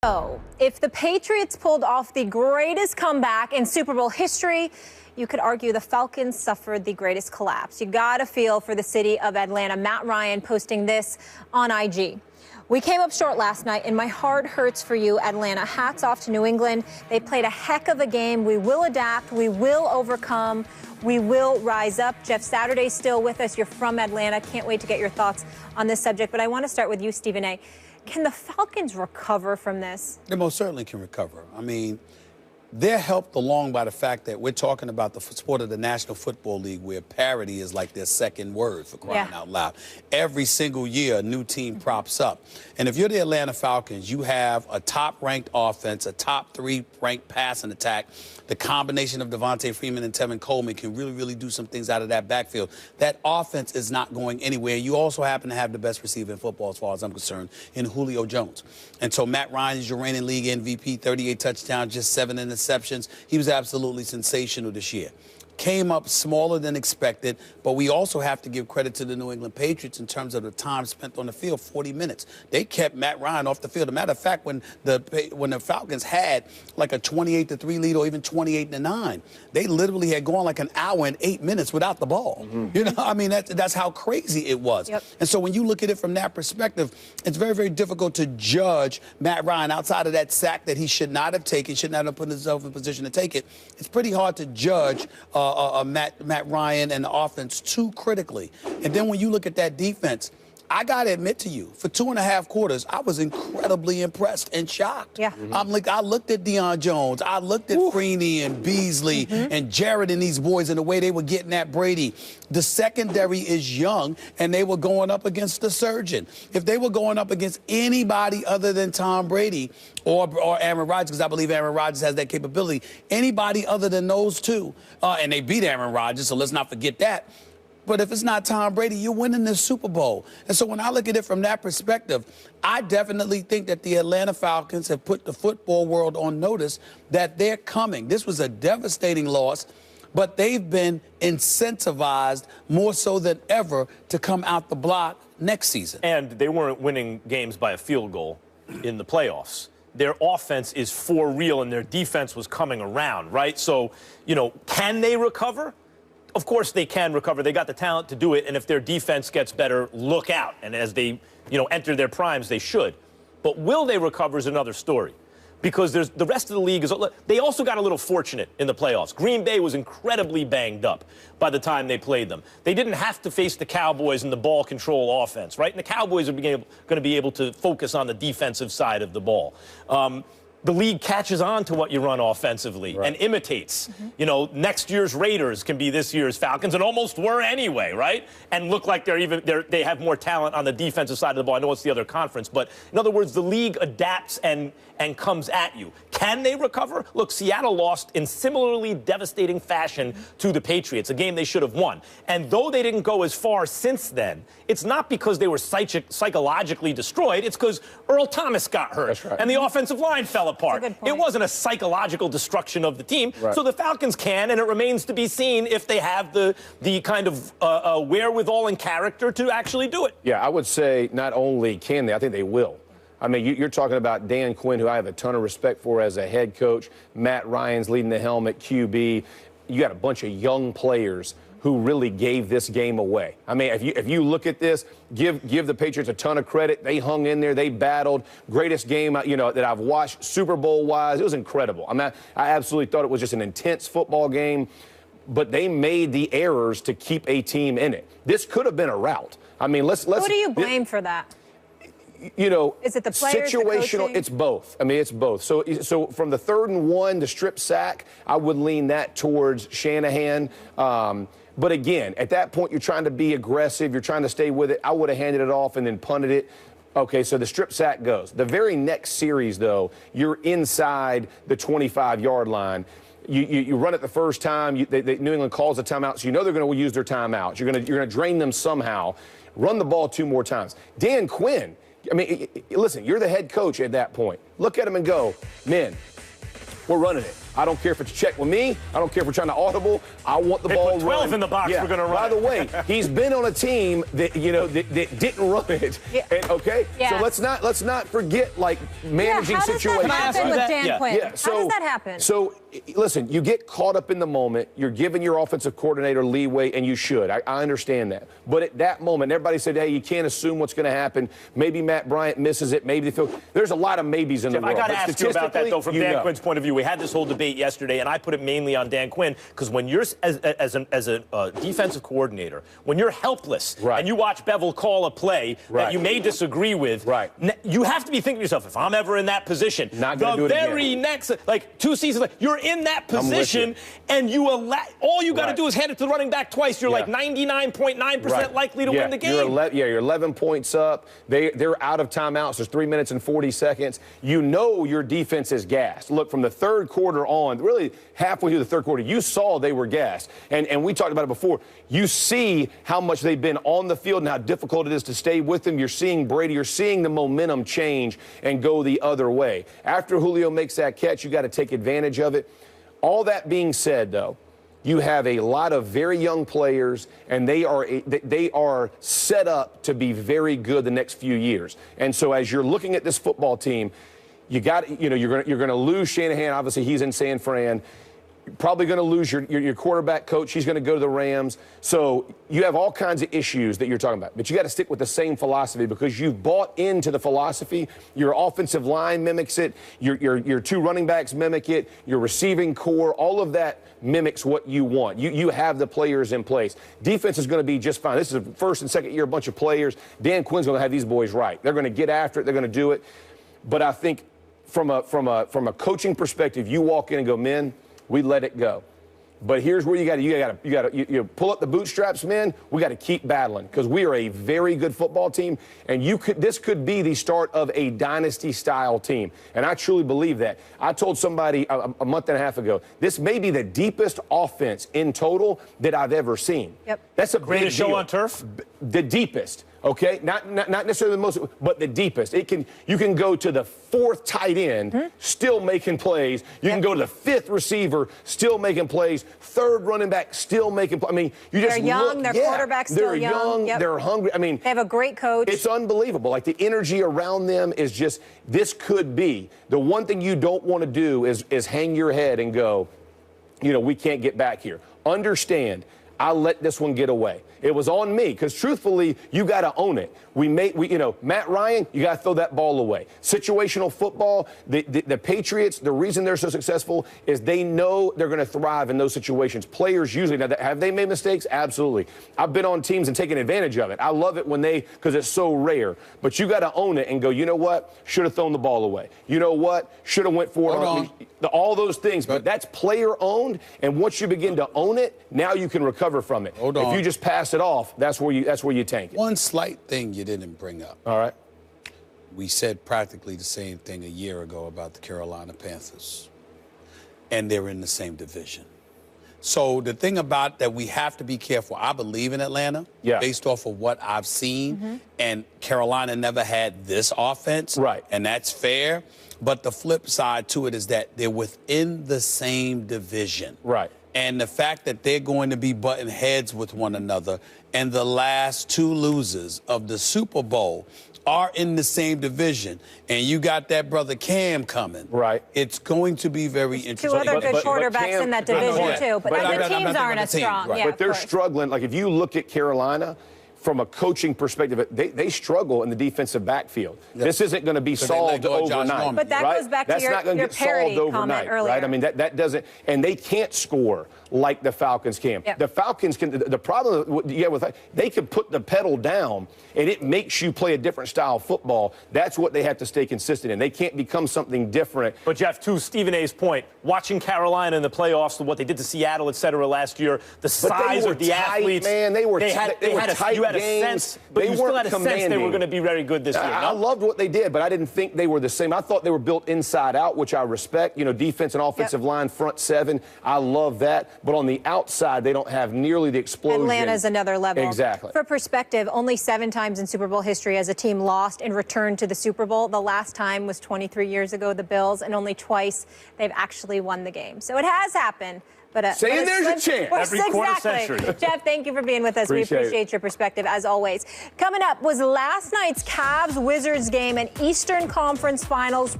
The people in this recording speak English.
Oh, if the Patriots pulled off the greatest comeback in Super Bowl history, you could argue the Falcons suffered the greatest collapse. You got to feel for the city of Atlanta. Matt Ryan posting this on IG. We came up short last night, and my heart hurts for you, Atlanta. Hats off to New England. They played a heck of a game. We will adapt. We will overcome. We will rise up. Jeff Saturday's still with us. You're from Atlanta. Can't wait to get your thoughts on this subject. But I want to start with you, Stephen A. Can the Falcons recover from this? They most certainly can recover. I mean, they're helped along by the fact that we're talking about the sport of the National Football League, where parity is like their second word, for crying out loud. Every single year, a new team props up. And if you're the Atlanta Falcons, you have a top-ranked offense, a top 3-ranked passing attack. The combination of Devontae Freeman and Tevin Coleman can really do some things out of that backfield. That offense is not going anywhere. You also happen to have the best receiver in football, as far as I'm concerned, in Julio Jones. And so Matt Ryan is your reigning league MVP, 38 touchdowns, just 7 interceptions. He was absolutely sensational this year. Came up smaller than expected, but we also have to give credit to the New England Patriots in terms of the time spent on the field, 40 minutes. They kept Matt Ryan off the field. As a matter of fact, when the Falcons had like a 28-3 lead or even 28-9, they literally had gone like an hour and 8 minutes without the ball. You know, I mean, that's how crazy it was. And so when you look at it from that perspective, it's very difficult to judge Matt Ryan outside of that sack that he should not have taken, should not have put himself in position to take it. It's pretty hard to judge Matt Ryan and the offense too critically. And then when you look at that defense, I got to admit to you, for 2.5 quarters, I was incredibly impressed and shocked. I looked at Deion Jones. I looked at Freeney and Beasley and Jarrett and these boys and the way they were getting at Brady. The secondary is young, and they were going up against the surgeon. If they were going up against anybody other than Tom Brady or Aaron Rodgers, because I believe Aaron Rodgers has that capability, anybody other than those two, and they beat Aaron Rodgers, so let's not forget that. But if it's not Tom Brady, you're winning this Super Bowl. And so when I look at it from that perspective, I definitely think that the Atlanta Falcons have put the football world on notice that they're coming. This was a devastating loss, but they've been incentivized more so than ever to come out the block next season. And they weren't winning games by a field goal in the playoffs. Their offense is for real, and their defense was coming around, right? So, you know, can they recover? Of course they can recover. They got the talent to do it, and if their defense gets better, look out. And as they, enter their primes, they should. But will they recover is another story, because the rest of the league they also got a little fortunate in the playoffs. Green Bay was incredibly banged up by the time they played them. They didn't have to face the Cowboys and the ball control offense, right? And the Cowboys are going to be able to focus on the defensive side of the ball. The league catches on to what you run offensively and imitates. Next year's Raiders can be this year's Falcons, and almost were anyway, right? And look like they have more talent on the defensive side of the ball. I know it's the other conference, but in other words, the league adapts and comes at you. Can they recover? Look, Seattle lost in similarly devastating fashion to the Patriots, a game they should have won. And though they didn't go as far since then, it's not because they were psychologically destroyed. It's because Earl Thomas got hurt, and the offensive line fell apart. It wasn't a psychological destruction of the team. So the Falcons can, and it remains to be seen if they have the kind of wherewithal and character to actually do it. Yeah, I would say not only can they, I think they will. I mean, you're talking about Dan Quinn, who I have a ton of respect for as a head coach. Matt Ryan's leading the helm at QB. You got a bunch of young players who really gave this game away. I mean, if you look at this, give the Patriots a ton of credit. They hung in there. They battled. Greatest game, that I've watched Super Bowl-wise. It was incredible. I mean, I absolutely thought it was just an intense football game, but they made the errors to keep a team in it. This could have been a rout. I mean, let's. Who do you blame for that? Is it the players, situational? It's both. I mean, it's both. So from the 3rd and 1, the strip sack, I would lean that towards Shanahan. But again, at that point, you're trying to be aggressive. You're trying to stay with it. I would have handed it off and then punted it. Okay, so the strip sack goes. The very next series, though, you're inside the 25-yard line. You run it the first time. New England calls a timeout, so you know they're going to use their timeouts. You're going to drain them somehow. Run the ball 2 more times. Dan Quinn. I mean, listen, you're the head coach at that point. Look at him and go, men, we're running it. I don't care if it's check with me. I don't care if we're trying to audible. I want the ball put 12 run. in the box. Yeah. We're going to run. By the way, he's been on a team that that didn't run it. Yeah. And, okay, Yeah. so let's not forget like managing how does situations. that happen with Dan Quinn? Yeah. So, how does that happen? So listen, you get caught up in the moment. You're giving your offensive coordinator leeway, and you should. I understand that. But at that moment, everybody said, hey, you can't assume what's going to happen. Maybe Matt Bryant misses it. Maybe they feel there's a lot of maybes in the world. I got to ask you about that, though, from Dan Quinn's point of view. We had this whole debate yesterday, and I put it mainly on Dan Quinn, because when you're, as a defensive coordinator, when you're helpless and you watch Bevel call a play that you may disagree with, you have to be thinking to yourself, if I'm ever in that position, the very next, like 2 seasons, you're in that position, and all you got to do is hand it to the running back twice. You're like 99.9% likely to win the game. You're 11 points up. They're out of timeouts. There's 3 minutes and 40 seconds. You know your defense is gassed. Look, from the third quarter on, really halfway through the third quarter, you saw they were gassed. And we talked about it before. You see how much they've been on the field and how difficult it is to stay with them. You're seeing Brady. You're seeing the momentum change and go the other way. After Julio makes that catch, you got to take advantage of it. All that being said, though, you have a lot of very young players, and they are set up to be very good the next few years. And so, as you're looking at this football team, you're going to lose Shanahan. Obviously, he's in San Fran. You're probably going to lose your quarterback coach. He's going to go to the Rams. So you have all kinds of issues that you're talking about. But you got to stick with the same philosophy because you've bought into the philosophy. Your offensive line mimics it. Your 2 running backs mimic it. Your receiving core, all of that mimics what you want. You have the players in place. Defense is going to be just fine. This is a first and second year, a bunch of players. Dan Quinn's going to have these boys right. They're going to get after it. They're going to do it. But I think from a coaching perspective, you walk in and go, men, we let it go. But here's where you got to pull up the bootstraps, men. We got to keep battling because we are a very good football team, and this could be the start of a dynasty-style team, and I truly believe that. I told somebody a month and a half ago, this may be the deepest offense in total that I've ever seen. Yep. That's a greatest show on turf. The deepest. Okay, not necessarily the most, but the deepest. You can go to the 4th tight end, still making plays. You can go to the 5th receiver, still making plays. 3rd running back, still making plays. I mean, they're young. Their quarterback's still young. Yep. They're hungry. I mean, they have a great coach. It's unbelievable. Like the energy around them is just. This could be the one thing you don't want to do is hang your head and go, we can't get back here. Understand. I let this one get away. It was on me because, truthfully, you got to own it. Matt Ryan, you got to throw that ball away. Situational football, the Patriots, the reason they're so successful is they know they're going to thrive in those situations. Players usually, now, have they made mistakes? Absolutely. I've been on teams and taken advantage of it. I love it because it's so rare. But you got to own it and go, you know what? Should have thrown the ball away. You know what? Should have went for it. All those things. But that's player-owned, and once you begin to own it, now you can recover from it. If you just pass it off, that's where you tank it. One slight thing you didn't bring up. All right. We said practically the same thing a year ago about the Carolina Panthers, and they're in the same division. So the thing about that we have to be careful. I believe in Atlanta based off of what I've seen, and Carolina never had this offense, and that's fair. But the flip side to it is that they're within the same division. Right. And the fact that they're going to be butting heads with one another, and the last 2 losers of the Super Bowl are in the same division, and you got that brother Cam coming. Right. It's going to be very interesting. 2 other good quarterbacks in that division, too. But the teams aren't as strong. Right. Yeah, but they're struggling. Like, if you look at Carolina, from a coaching perspective, they struggle in the defensive backfield. This isn't going to be solved overnight. But that goes back to your parody comment earlier. Right? I mean, that doesn't, and they can't score like the Falcons can. Yep. The Falcons can. The problem they can put the pedal down, and it makes you play a different style of football. That's what they have to stay consistent in. They can't become something different. But Jeff, to Stephen A's point, watching Carolina in the playoffs, what they did to Seattle, et cetera, last year, the size of the athletes, man, they were tight. You had a sense, but you still had a sense they were going to be very good this year. I loved what they did, but I didn't think they were the same. I thought they were built inside out, which I respect. You know, defense and offensive line, front seven. I love that. But on the outside, they don't have nearly the explosion. Atlanta's another level. Exactly. For perspective, only 7 times in Super Bowl history has a team lost and returned to the Super Bowl. The last time was 23 years ago, the Bills, and only twice they've actually won the game. So it has happened. But saying there's a chance. Every quarter century. Jeff, thank you for being with us. We appreciate your perspective, as always. Coming up was last night's Cavs-Wizards game and Eastern Conference Finals